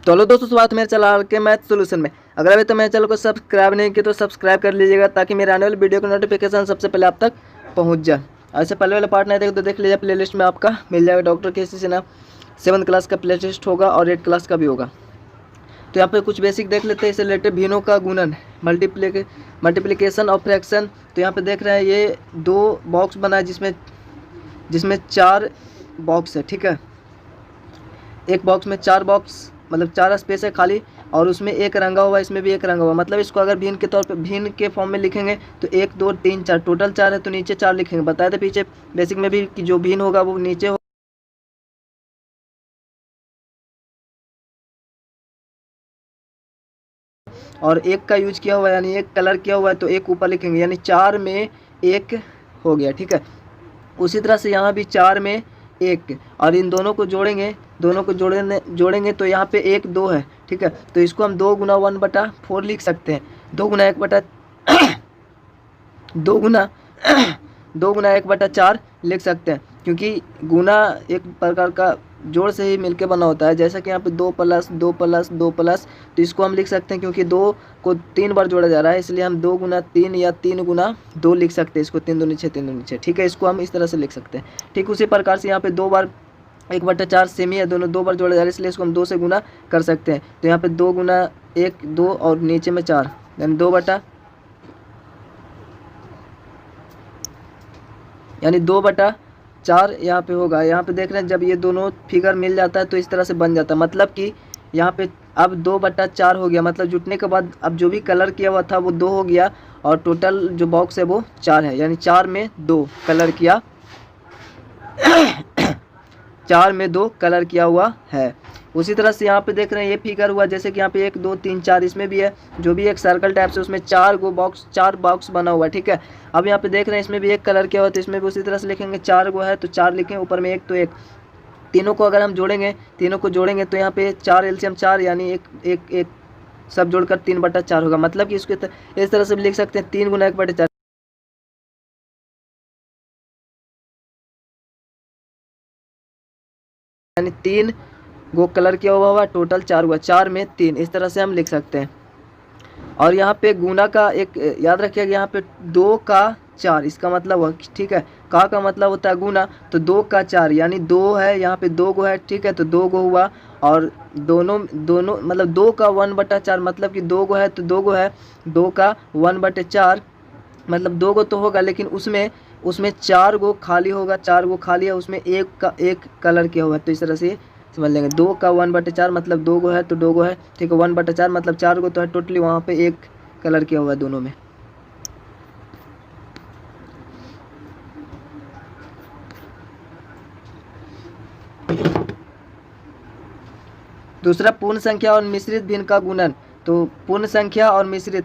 तो हेलो दोस्तों, स्वागत है मेरे चैनल के मैथ सॉल्यूशन में। अगर अभी तो मेरे चैनल को सब्सक्राइब नहीं किया तो सब्सक्राइब कर लीजिएगा ताकि मेरे आने वाले वीडियो का नोटिफिकेशन सबसे पहले आप तक पहुंच जाए। ऐसे पहले वाला पार्ट नहीं देखे तो देख लीजिए, प्लेलिस्ट में आपका मिल जाएगा। डॉक्टर केसी सिन्हा 7th क्लास का प्ले लिस्ट होगा और 8th क्लास का भी होगा। तो यहाँ पे कुछ बेसिक देख लेते हैं। इससे रिलेटेड भिन्नों का गुणन, मल्टीप्लिकेशन और फ्रैक्शन। तो यहाँ पे देख रहे हैं ये 2 बॉक्स बना है जिसमें 4 बॉक्स है। ठीक है, एक बॉक्स में 4 बॉक्स मतलब 4 स्पेस है खाली, और उसमें एक रंगा हुआ, इसमें भी एक रंगा हुआ। मतलब इसको अगर भिन्न के तौर पे भिन्न के फॉर्म में लिखेंगे तो 1 2 3 4 टोटल 4 है, तो नीचे 4 लिखेंगे। बताए थे पीछे बेसिक में भी कि जो भिन्न होगा वो नीचे हो, और एक का यूज किया हुआ है यानी एक कलर किया हुआ है तो एक ऊपर लिखेंगे, यानी 4 में 1 हो गया। ठीक है, उसी तरह से यहाँ भी 4 में 1, और इन दोनों को जोड़ेंगे तो यहाँ पे 1 2 है। ठीक है, तो इसको हम 2 गुना 1/4 लिख सकते हैं। 2 गुना 1/4 लिख सकते हैं, क्योंकि गुना एक प्रकार का जोड़ से ही मिलके बना होता है। जैसा कि यहाँ पे 2 + 2 + 2 +, तो इसको हम लिख सकते हैं क्योंकि 2 को 3 बार जोड़ा जा रहा है, इसलिए हम 2 गुना 3 या 3 गुना 2 लिख सकते हैं। इसको 3 दूनी 6 3 दूनी 6। ठीक है, इसको हम इस तरह से लिख सकते हैं। ठीक उसी प्रकार से यहाँ पे 2 बार 1/4 सेमी है, दोनों 2 बार जोड़ा जा रहा है, इसलिए इसको हम 2 से गुना कर सकते हैं। तो यहाँ पे 2 गुना 1 2 और नीचे में 4, यानी 2/4 यहाँ पे होगा। यहाँ पे देख रहे हैं जब ये दोनों फिगर मिल जाता है तो इस तरह से बन जाता है। मतलब कि यहाँ पे अब 2/4 हो गया, मतलब जुटने के बाद अब जो भी कलर किया हुआ था वो 2 हो गया, और टोटल जो बॉक्स है वो 4 है, यानी 4 में 2 कलर किया 4 में 2 कलर किया हुआ है। उसी तरह से यहाँ पे देख रहे हैं ये फिगर हुआ, जैसे कि यहाँ पे 1 2 3 4 इसमें भी है, जो भी एक सर्कल टाइप से उसमें 4 बॉक्स बना हुआ है। ठीक है, अब यहाँ पे देख रहे हैं इसमें भी एक कलर किया हुआ है, तो इसमें भी उसी तरह से लिखेंगे। 4 गो है तो 4 लिखें, ऊपर में 1 तो 1। तीनों को अगर हम जोड़ेंगे तो यहाँ पे 4 LCM 4, यानी एक सब जोड़कर 3/4 होगा। मतलब कि इसको इस तरह से भी लिख सकते हैं, 3 गुना 1/4, यानी 3 गो कलर किया हुआ टोटल 4 हुआ, 4 में 3, इस तरह से हम लिख सकते हैं। और यहाँ पे गुना का एक याद रखिएगा, यहाँ पे 2 का 4 इसका मतलब हुआ। ठीक है, का मतलब होता है गुना, तो 2 का 4 यानी 2 है, यहाँ पे 2 गो है। ठीक है, तो 2 गो हुआ, और दोनों मतलब 2 का 1/4 मतलब कि 2 गो है तो 2 गो है। 2 का 1/4 मतलब 2 गो तो होगा, लेकिन उसमें 4 गो खाली होगा। 4 गो खाली है, उसमें एक कलर किया हुआ है, तो इस तरह से समझ लेंगे। 2 का 1/4 मतलब 2 गो है तो 2 गो है। ठीक है, 1/4 मतलब 4 गो तो है टोटली, वहाँ पे एक कलर किया हुआ है दोनों में। दूसरा, पूर्ण संख्या और मिश्रित भिन्न का गुणन। तो पूर्ण संख्या और मिश्रित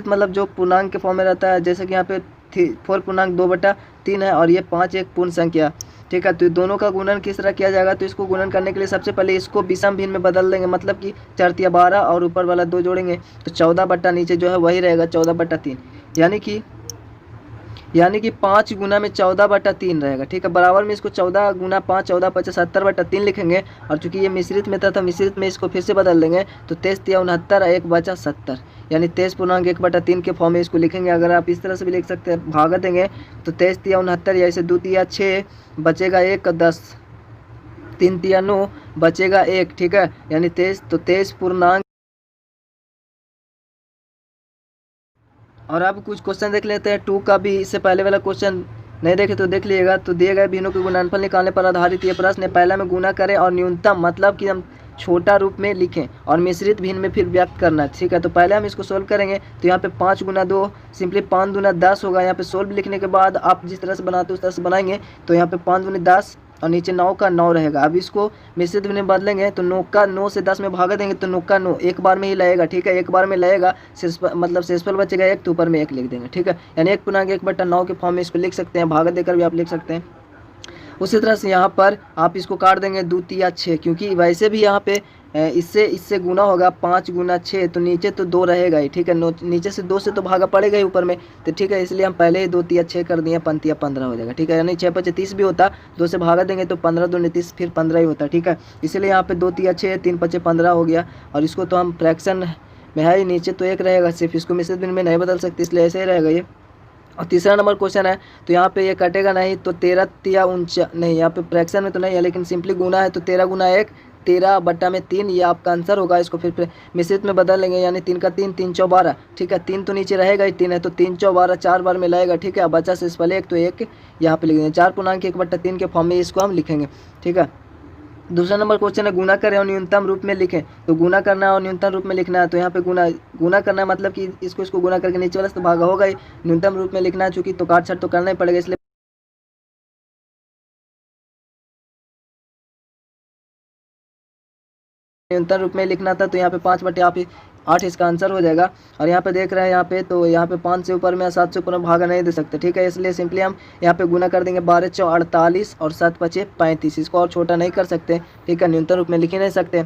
मतलब जो पूर्णांक के फॉर्म में रहता है, जैसे कि यहाँ पे 4.2/3 है और ये 5 एक पूर्ण संख्या। ठीक है, तो दोनों का गुणन किस तरह किया जाएगा, तो इसको गुणन करने के लिए सबसे पहले इसको विषम भिन्न में बदल देंगे। मतलब कि 4 × 12 और ऊपर वाला 2 जोड़ेंगे तो 14 नीचे जो है वही रहेगा 14/3, यानी कि 5 गुना में 14/3 रहेगा। ठीक है, बराबर में इसको 14 गुना 5 14 × 5 70/3 लिखेंगे। और चूंकि ये मिश्रित में था मिश्रित में इसको फिर से बदल देंगे, तो 23 × 69 1 बचा 70, यानी 23.1/3 के फॉर्म में इसको लिखेंगे। अगर आप इस तरह से भी लिख सकते हैं, भागा देंगे तो 23 × 69, या इसे 2 × 6 बचेगा 1 10, 3 × 9 बचेगा 1। ठीक है, यानी 23, तो 23 पूर्णांक। और अब कुछ क्वेश्चन देख लेते हैं 2 का भी। इससे पहले वाला क्वेश्चन नहीं देखे तो देख लीजिएगा। तो दिए गए भिन्नों के गुणनफल निकालने पर आधारित ये प्रश्न है। पहला में गुना करें और न्यूनतम मतलब कि हम छोटा रूप में लिखें, और मिश्रित भिन्न में फिर व्यक्त करना है। ठीक है, तो पहले हम इसको सोल्व करेंगे। तो यहाँ पे 5 गुना 2 सिंपली 5 दूना 10 होगा। यहाँ पे सोल्व लिखने के बाद आप जिस तरह से बनाते हैं उस तरह से बनाएंगे। तो यहाँ पे 5 दूनी 10 और नीचे 9 का 9 रहेगा। अब इसको मिश्रित भिन्न में बदलेंगे तो 9 का 9 से 10 में भागा देंगे तो 9 का 9 एक बार में ही लगेगा। ठीक है, एक बार में लगेगा, शेषफल बचेगा 1, तो ऊपर में 1 लिख देंगे। ठीक है, यानी 1 पूर्णांक 1/9 के फॉर्म में इसको लिख सकते हैं, भागा देकर भी आप लिख सकते हैं। उसी तरह से यहाँ पर आप इसको काट देंगे 2 तिया 6, क्योंकि वैसे भी यहाँ पे इससे गुना होगा 5 गुना 6, तो नीचे तो 2 रहेगा ही, ठीक है। नीचे से 2 से तो भागा पड़ेगा ही ऊपर में, तो ठीक है, इसलिए हम पहले ही 2 तिया 6 कर दिए, 5 तिया 15 हो जाएगा, ठीक है। यानी 6 5 30 भी होता, 2 से भागा देंगे तो 15 2 30, फिर 15 ही होता, ठीक है। इसलिए यहाँ पे 2 तिया 6 3 5 15 हो गया। और इसको तो हम फ्रैक्शन में है ही, नीचे तो 1 रहेगा सिर्फ, इसको मिश्रित भिन्न में नहीं बदल सकते, इसलिए ऐसे ही रहेगा ये। और तीसरा नंबर क्वेश्चन है, तो यहाँ पे ये कटेगा नहीं, तो 13 तिया 49 नहीं, यहाँ पे फ्रैक्शन में तो नहीं है लेकिन सिंपली गुना है, तो 13 गुना 1 13 बट्टा में 3, ये आपका आंसर होगा। इसको फिर मिश्रित में बदल लेंगे, यानी 3 का 3 3 चौ 12, ठीक है। 3 तो नीचे रहेगा ही, 3 है तो 3 चौ 12 4 बार में लाएगा, ठीक है। बचा से इस पहले 1 तो 1 यहाँ पे लिख देंगे, 4 पूर्णांक 1/3 के फॉर्म में इसको हम लिखेंगे, ठीक है। दूसरा नंबर क्वेश्चन है, गुना करें और न्यूनतम रूप में लिखें। तो गुना करना है और न्यूनतम रूप में लिखना है, तो यहाँ पे गुना करना है मतलब कि इसको गुना करके नीचे वाला से तो भागा होगा ही, न्यूनतम रूप में लिखना है चूंकि, तो काट छाट तो करना ही पड़ेगा, इसलिए न्यूनतम रूप में लिखना था। तो यहाँ पे 5/8 इसका आंसर हो जाएगा। और यहाँ पे देख रहे हैं, यहाँ पे तो यहाँ पे 5 से ऊपर में 7 से ऊपर में भागा नहीं दे सकते, ठीक है। इसलिए सिंपली हम यहाँ पे गुना कर देंगे, 12 चौ 48 और 7 5 35, इसको और छोटा नहीं कर सकते, ठीक है, न्यूनतम रूप में लिख ही नहीं सकते,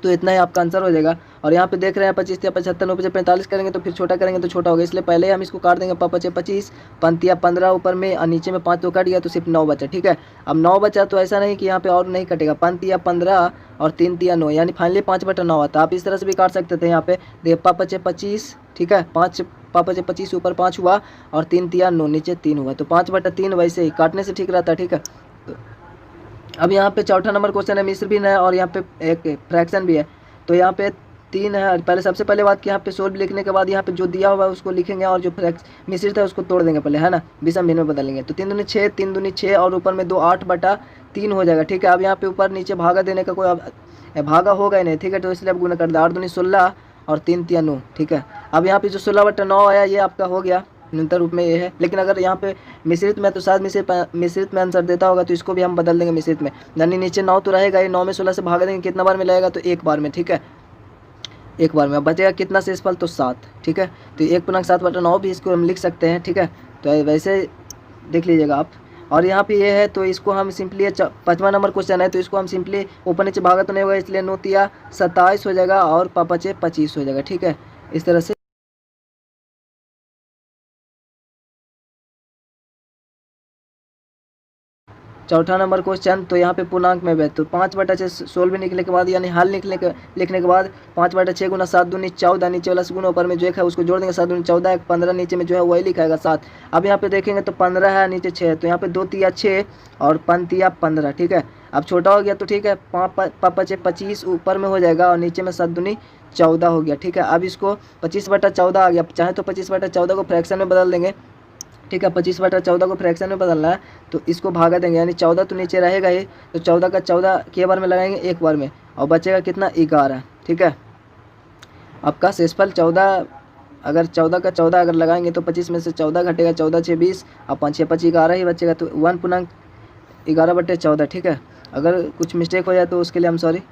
तो इतना ही आपका आंसर हो जाएगा। और यहाँ पे देख रहे हैं 25 या 75 9 5 45 करेंगे तो फिर छोटा करेंगे तो छोटा होगा, इसलिए पहले हम इसको काट देंगे, 5 25 पंतिया 15 ऊपर में और नीचे में 5 तो कट गया, तो सिर्फ 9 बचा, ठीक है। अब 9 बचा तो ऐसा नहीं कि यहाँ पे और नहीं कटेगा, 5 तिया 15 और 3 तिया 9, यानी फाइनली 5/9 आता। आप इस तरह से भी काट सकते थे, यहाँ पे देखिए 5 25, ठीक है, 5 25 ऊपर 5 हुआ और 3 तिया 9 नीचे 3 हुआ, तो 5/3 वैसे ही काटने से ठीक रहता है, ठीक है। अब यहाँ पे चौथा नंबर क्वेश्चन है, मिश्र भिन्न है और यहाँ पे एक फ्रैक्शन भी है। तो यहाँ पे 3 है, पहले सबसे पहले बात कि यहाँ पे सोल्व लिखने के बाद यहाँ पे जो दिया हुआ है उसको लिखेंगे और जो मिश्रित है उसको तोड़ देंगे पहले, है ना, विषम भिन्न में बदलेंगे। तो 3 दूनी 6 3 दूनी 6 और ऊपर में 2 8/3 हो जाएगा, ठीक है। अब यहाँ पे ऊपर नीचे भागा देने का कोई अब भागा होगा ही नहीं, ठीक है, तो इसलिए अब गुना कर दे, 8 दूनी 16 और 3 तिया 9, ठीक है। अब यहाँ पे जो 16/9 आया ये आपका हो गया, न्यूनतम रूप में ये है। लेकिन अगर यहाँ पे मिश्रित में तो शायद मिश्रित में आंसर देता होगा, तो इसको भी हम बदल देंगे मिश्रित में, यानी नीचे 9 तो रहेगा, ये 9 में 16 से भागा देंगे, कितना बार में लगेगा, तो 1 बार में, ठीक है, 1 बार में। अब बचेगा कितना शेषफल, तो 7, ठीक है। तो 1/7/9 भी इसको हम लिख सकते हैं, ठीक है। तो वैसे देख लीजिएगा आप। और यहाँ पे ये है, तो इसको हम सिंपली 5वां नंबर क्वेश्चन है, तो इसको हम सिंपली ऊपर नीचे भागा तो नहीं होगा, इसलिए 9 तिया 27 हो जाएगा और 5 25 हो जाएगा, ठीक है, इस तरह से। चौथा नंबर क्वेश्चन, तो यहाँ पे पूर्णांक में तो 5/6 सोल्व निकलने के बाद, यानी हल लिखने के बाद 5/6 गुना 7 दूनी 14, नीचे वाला से गुना ऊपर में जो एक है उसको जोड़ देंगे, 7 दूनी 14 15, नीचे में जो है वही लिखाएगा 7। अब यहाँ पे देखेंगे तो 15 है, नीचे 6 है, तो यहाँ पे 2 तिया 6 और 5 तिया 15, ठीक है। अब छोटा हो गया तो ठीक है, 5 25 ऊपर में हो जाएगा और नीचे में 7 दूनी 14 हो गया, ठीक है। अब इसको 25/14 आ गया, चाहे तो 25/14 को फ्रैक्शन में बदल देंगे, ठीक है। 25/14 को फ्रैक्शन में बदलना है, तो इसको भागा देंगे, यानी 14 तो नीचे रहेगा ही, तो 14 का 14 के बार में लगाएंगे, 1 बार में, और बचेगा कितना, 11, ठीक है। आपका शेषफल 14, अगर 14 का 14 अगर लगाएंगे तो 25 में से 14 घटेगा, 14 6 20 और 5 6 25 11 ही बचेगा, तो 1/11/14, ठीक है। अगर कुछ मिस्टेक हो जाए तो उसके लिए हम सॉरी,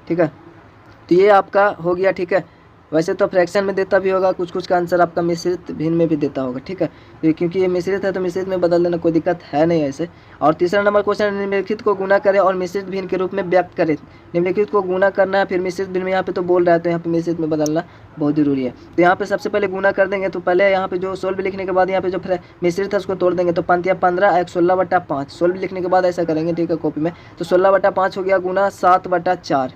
ठीक है। तो ये आपका हो गया, ठीक है। वैसे तो फ्रैक्शन में देता भी होगा, कुछ का आंसर आपका मिश्रित भिन्न में भी देता होगा, ठीक है। तो क्योंकि ये मिश्रित है तो मिश्रित में बदल देना कोई दिक्कत है नहीं ऐसे। और तीसरा नंबर क्वेश्चन, निम्नलिखित को गुना करें और मिश्रित भिन्न के रूप में व्यक्त करें। निम्नलिखित को गुना करना है, फिर मिश्रित भिन्न में यहाँ पे तो बोल रहा है, तो यहाँ पे मिश्रित में बदलना बहुत जरूरी है। तो यहाँ पे सबसे पहले गुना कर देंगे, तो पहले यहाँ पे जो सोल्व लिखने के बाद यहाँ पे जो मिश्रित है उसको तोड़ देंगे, तो 5 या 15 एक 16/5 सोल्व लिखने के बाद ऐसा करेंगे, ठीक है, कॉपी में। तो 16/5 हो गया गुना 7/4।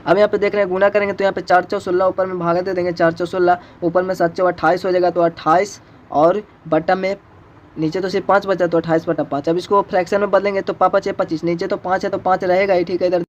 अब यहाँ पे देख रहे हैं गुना करेंगे, तो यहाँ पे 4 चौ 16 ऊपर में भागा दे देंगे, 4 चौ 16 ऊपर में 7 चौ 28 हो जाएगा, तो 28 और बटा में नीचे तो सिर्फ 5 बचा, तो 28/5। अब इसको फ्रैक्शन में बदलेंगे, तो 5 5 25, नीचे तो 5 है तो 5 रहेगा ही, ठीक है। इधर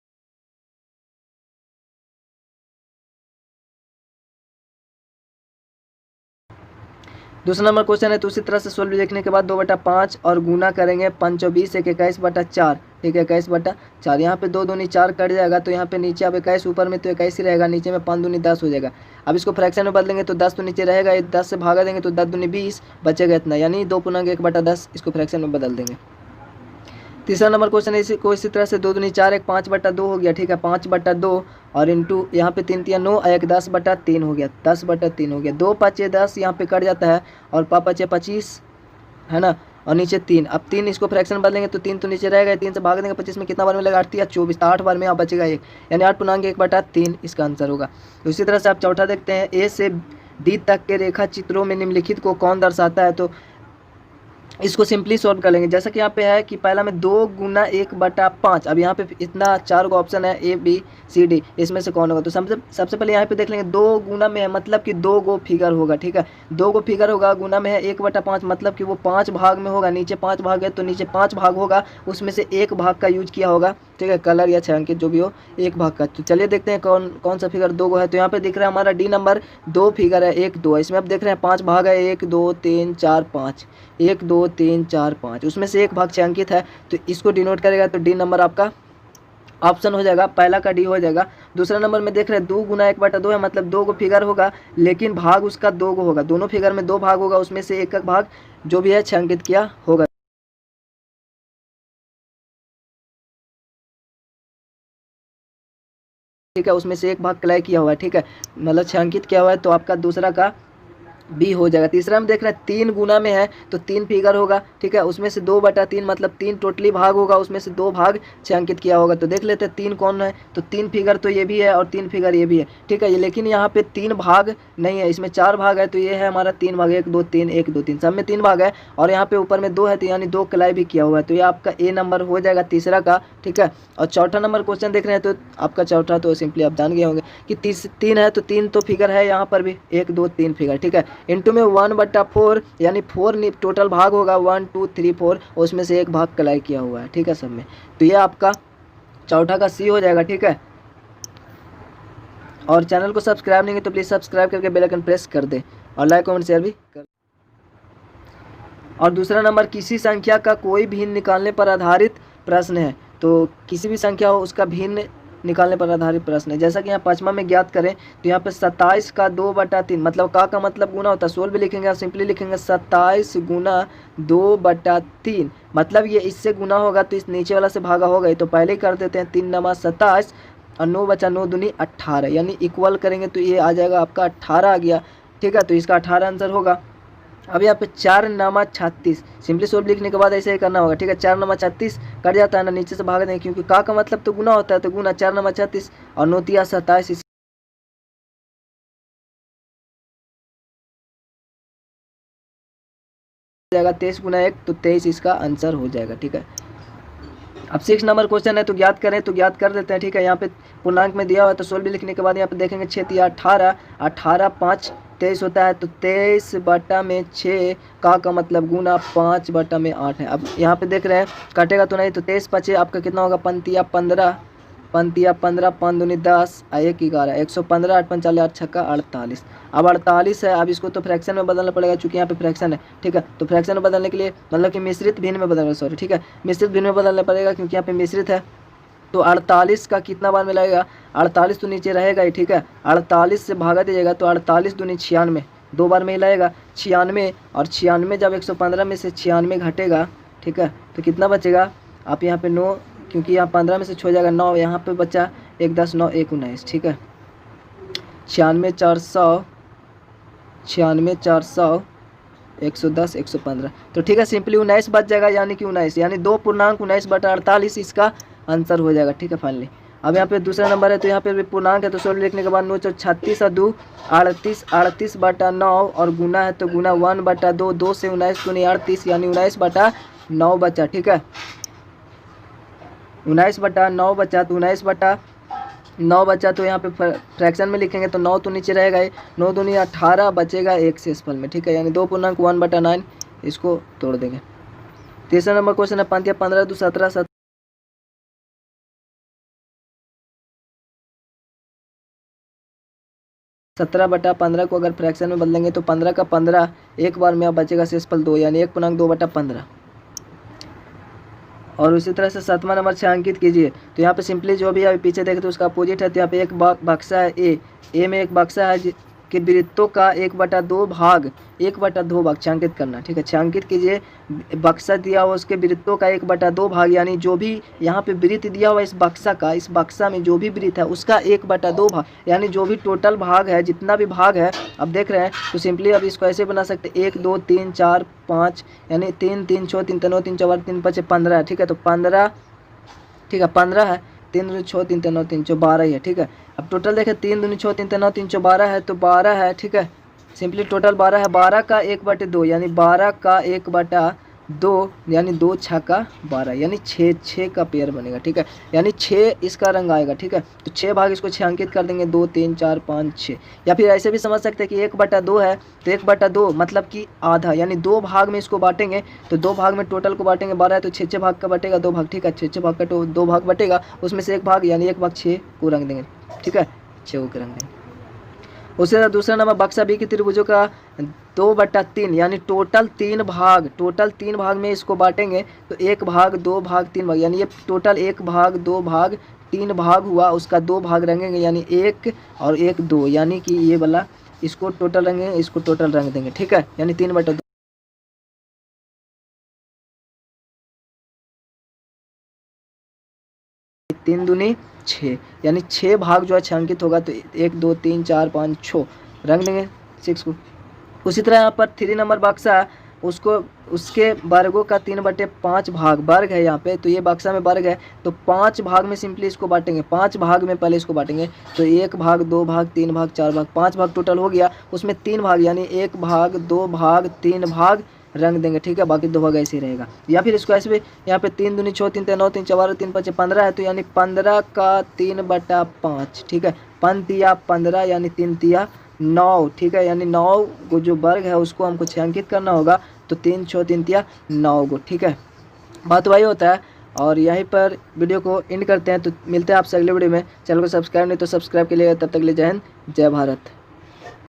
दूसरा नंबर क्वेश्चन है, तो उसी तरह से सोल्व देखने के बाद 2/5 और गुना करेंगे 5 और 20 21/4, ठीक है, 21/4। यहाँ पे 2 दूनी 4 कट जाएगा, तो यहाँ पे नीचे अब 21 ऊपर में तो 21 ही रहेगा, नीचे में 5 दूनी 10 हो जाएगा। अब इसको फ्रैक्शन में बदलेंगे, तो 10 तो नीचे रहेगा, 10 से भागा देंगे तो 10 दूनी 20 बचेगा इतना, यानी 2/1/10 इसको फ्रैक्शन में बदल देंगे। तीसरा नंबर क्वेश्चन है, इसी तरह से 2 दूनी 4 एक 5/2 हो गया, ठीक है, 5/2 और इंटू यहाँ पे 3 तिया 9 एक 10/3 हो गया, 10/3 हो गया। 2 5 10 यहाँ पे कट जाता है और 5 5 25 है ना, और नीचे 3। अब 3 इसको फ्रैक्शन बदलेंगे तो 3 तो नीचे रहेगा, 3 से भाग देंगे 25 में कितना बार मिलेगा 8 या 24, 8 बार में यहाँ बचेगा 1, यानी 8/1/3 इसका आंसर होगा। उसी तरह से आप चौथा देखते हैं, ए से डी तक के रेखा चित्रों में निम्नलिखित को कौन दर्शाता है। तो इसको सिंपली सॉल्व कर लेंगे। जैसा कि यहाँ पे है कि पहला में 2 गुना 1/5। अब यहाँ पे इतना 4 गो ऑप्शन है A B C D, इसमें से कौन होगा। तो सबसे पहले यहाँ पे देख लेंगे 2 गुना में है मतलब कि 2 गो फिगर होगा, ठीक है, 2 गो फिगर होगा। गुना में है 1/5 मतलब कि वो 5 भाग में होगा, नीचे 5 भाग है तो नीचे 5 भाग होगा, उसमें से 1 भाग का यूज किया होगा, ठीक है, कलर या छायांकित जो भी हो 1 भाग का। तो चलिए देखते हैं कौन सा फिगर 2 गो है। तो यहाँ पे दिख रहा है हमारा डी नंबर 2 फिगर है 1 2, इसमें आप देख रहे हैं 5 भाग है 1 2 3 4 5, 1 2 3 4 5, उसमें से 1 भाग छायांकित है तो इसको डिनोट करेगा। तो डी नंबर आपका ऑप्शन हो जाएगा, पहला का डी हो जाएगा। दूसरा नंबर में देख रहे हैं 2 गुना 1/2 है मतलब 2 गो फिगर होगा, लेकिन भाग उसका 2 गो होगा, दोनों फिगर में 2 भाग होगा, उसमें से एक भाग जो भी है छायांकित किया होगा, ठीक है, उसमें से 1 भाग क्लाई किया हुआ है, ठीक है, मतलब छायांकित किया हुआ है। तो आपका दूसरा का बी हो जाएगा। तीसरा में देख रहे हैं 3 गुना में है तो 3 फिगर होगा, ठीक है, उसमें से 2/3 मतलब 3 टोटली भाग होगा, उसमें से 2 भाग छायांकित किया होगा। तो देख लेते हैं 3 कौन है। तो 3 फिगर तो ये भी है और 3 फिगर ये भी है, ठीक है, ये लेकिन यहाँ पे 3 भाग नहीं है, इसमें 4 भाग है। तो ये है हमारा 3 भाग, 1 2 3 1 2 3, सब में 3 भाग है और यहाँ पे ऊपर में 2 है तो यानी 2 क्लाई भी किया हुआ है। तो ये आपका ए नंबर हो जाएगा तीसरा का, ठीक है। और चौथा नंबर क्वेश्चन देख रहे हैं तो आपका चौथा तो सिंपली आप जान गए होंगे कि 3 है तो 3 तो फिगर है यहाँ पर भी, 1 2 3 फिगर, ठीक है, इंटू में 1/4 यानी 4 टोटल भाग होगा, 1 2 3 4, उसमें से 1 भाग क्लाई किया हुआ है, ठीक है, सब में। तो ये आपका चौथा का सी हो जाएगा, ठीक है। और चैनल को सब्सक्राइब नहीं है तो प्लीज़ सब्सक्राइब करके बेल आइकन प्रेस कर दे और लाइक कमेंट शेयर भी कर। और दूसरा नंबर, किसी संख्या का कोई भिन्न निकालने पर आधारित प्रश्न है। तो किसी भी संख्या हो उसका भिन्न निकालने पर आधारित प्रश्न है। जैसा कि यहाँ 5वां में ज्ञात करें तो यहाँ पे 27 का 2/3 मतलब का मतलब गुना होता है, 16 भी लिखेंगे, सिंपली लिखेंगे 27 गुना 2/3 मतलब ये इससे गुना होगा तो इस नीचे वाला से भागा होगा। तो पहले ही कर देते हैं, 3 9 27 और 9 बचा 9 दूनी 18, यानी इक्वल करेंगे तो ये आ जाएगा आपका 18 आ गया, ठीक है। तो इसका 18 आंसर होगा। अब यहाँ पे 4 9 36 सिंपली सोल्व लिखने के बाद ऐसे ही करना होगा, ठीक है। 4 9 36 कट जाता है ना, नीचे से भाग देंगे क्योंकि का मतलब तो गुना होता है, तो गुना 4 9 36 और 9 3 27 जाएगा 23 गुना 1 तो 23 इसका आंसर हो जाएगा, ठीक है। अब 6 नंबर क्वेश्चन है तो ज्ञात करें, तो ज्ञात कर देते हैं, ठीक है। यहाँ पे पूर्णांक में दिया हुआ है तो सोल्व लिखने के बाद यहाँ पे देखेंगे 6 3 18 18 5 23 होता है, तो 23/6 का मतलब गुना 5/8 है। अब यहाँ पे देख रहे हैं कटेगा तो नहीं, तो 23 5 आपका कितना होगा, 15 15 15 15 5 दूनी 10 1 11 115 8 5 8 6 48। अब 48 है, अब इसको तो फ्रैक्शन में बदलना पड़ेगा क्योंकि यहाँ पे फ्रैक्शन है, ठीक है। तो फ्रैक्शन में बदलने के लिए मतलब कि मिश्रित भिन्न में बदलना, सॉरी, ठीक है, मिश्रित भिन्न में बदलना पड़ेगा क्योंकि यहाँ पे मिश्रित है। तो 48 का कितना बार मिलाएगा, 48 तो नीचे रहेगा ही, ठीक है, 48 से भागा दीजिएगा तो 48 दूनी 96, 2 बार में हिलाएगा 96, और 96 जब 115 में से 96 घटेगा, ठीक है, तो कितना बचेगा, आप यहाँ पे 9, क्योंकि यहाँ 15 में से छो जाएगा 9, यहाँ पे बचा 1 10 9 1 19, ठीक है, 96 400 110 115, तो ठीक है, सिंपली 19 बच जाएगा, यानी कि 19 यानी 2.19/48 इसका आंसर हो जाएगा, ठीक है, फाइनली। अब यहाँ पे दूसरा नंबर है तो यहाँ पे भी पूर्णांक है तो सोल्व लिखने के बाद 9 36 और 2 38 38/9 और गुना है तो गुना 1/2, 2 से 19 दूनी 38 यानी 19/9 बचा, ठीक है, 19/9 बचा, तो 19/9 बचा तो यहाँ पे फ्रैक्शन में लिखेंगे तो 9 तो नीचे रहेगा, 9 दूनी 18 बचेगा 1 से इसफल में, ठीक है, यानी 2.1/9 इसको तोड़ देंगे। तीसरा नंबर क्वेश्चन है 15 2 17 17/15 को अगर फ्रैक्शन में बदलेंगे तो 15 का 15 एक बार में अब बचेगा शेषफल 2 यानी 1.2/15। और उसी तरह से 7वां नंबर छायांकित कीजिए। तो यहाँ पे सिंपली जो भी अभी पीछे देखे तो उसका अपोजिट है, तो यहाँ पे एक बक्सा है ए में एक बक्सा है के वृत्तों का 1/2 भाग 1/2 भाग छायांकित करना। ठीक है, छायांकित कीजिए बक्सा दिया हुआ उसके वृत्तों का 1/2 भाग, यानी जो भी यहाँ पे वृत्त दिया हुआ इस बक्सा का, इस बक्सा में जो भी वृत्त है उसका 1/2 भाग, यानी जो भी टोटल भाग है, जितना भी भाग है अब देख रहे हैं, तो सिंपली अब इसको ऐसे बना सकते 1 2 3 4 5, यानी 3 3 6 3 3 9 3 4 3 5 15। ठीक है, तो 15, ठीक है 15 है, 3 दूनी 6 3 3 9 3 4 12 ही है। ठीक है, अब टोटल देखें 3 दूनी 6 3 3 9 3 4 12 है, तो 12 है। ठीक है, सिंपली टोटल 12 है, 12 का 1/2 यानी 12 का 1/2 यानी 2 छक्का 12, यानी 6 का पेयर बनेगा। ठीक है, यानी 6 इसका रंग आएगा। ठीक है, तो 6 भाग इसको छायांकित कर देंगे 2 3 4 5 6, या फिर ऐसे भी समझ सकते हैं कि 1/2 है तो 1/2 मतलब कि आधा, यानी 2 भाग में इसको बांटेंगे, तो 2 भाग में टोटल को बांटेंगे 12 है तो 6 भाग का बटेगा 2 भाग। ठीक है, 6 भाग का 2 भाग बटेगा, उसमें से 1 भाग यानी 1 भाग 6 को रंग देंगे। ठीक है, 6 को रंग देंगे। उसके बाद दूसरा नंबर बक्सा बी की त्रिभुजों का 2/3 यानी टोटल 3 भाग में इसको बांटेंगे, तो 1 भाग 2 भाग 3 भाग, यानी ये टोटल 1 भाग 2 भाग 3 भाग हुआ, उसका 2 भाग रंगेंगे, यानी 1 और 1 2, यानी कि ये वाला इसको टोटल रंगेंगे, इसको टोटल रंग देंगे। ठीक है, यानी 3/2 3 दूनी 6, यानी 6 भाग जो है छायांकित होगा, तो 1 2 3 4 5 6 रंग देंगे 6 को। उसी तरह यहाँ पर 3 नंबर बक्सा उसको उसके वर्गों का 3/5 भाग वर्ग है यहाँ पे, तो ये बक्सा में वर्ग है, तो 5 भाग में सिंपली इसको बांटेंगे, 5 भाग में पहले इसको बांटेंगे, तो 1 भाग 2 भाग 3 भाग 4 भाग 5 भाग टोटल हो गया, उसमें 3 भाग यानी 1 भाग 2 भाग 3 भाग रंग देंगे। ठीक है, बाकी 2 भाग ऐसे ही रहेगा। या फिर इसको ऐसे भी यहाँ पे 3 दूनी 6 3 3 9 3 4 3 5 15 है, तो यानी 15 का 3/5। ठीक है, 5 तिया 15 यानी 3 तिया 9। ठीक है, यानी 9 को जो वर्ग है उसको हमको छायांकित करना होगा, तो 3 6 3 तिया 9 को। ठीक है, बात वही होता है। और यहीं पर वीडियो को एंड करते हैं, तो मिलते हैं आपसे अगले वीडियो में। चैनल को सब्सक्राइब नहीं तो सब्सक्राइब के लिए, तब तक के लिए जय हिंद जय भारत।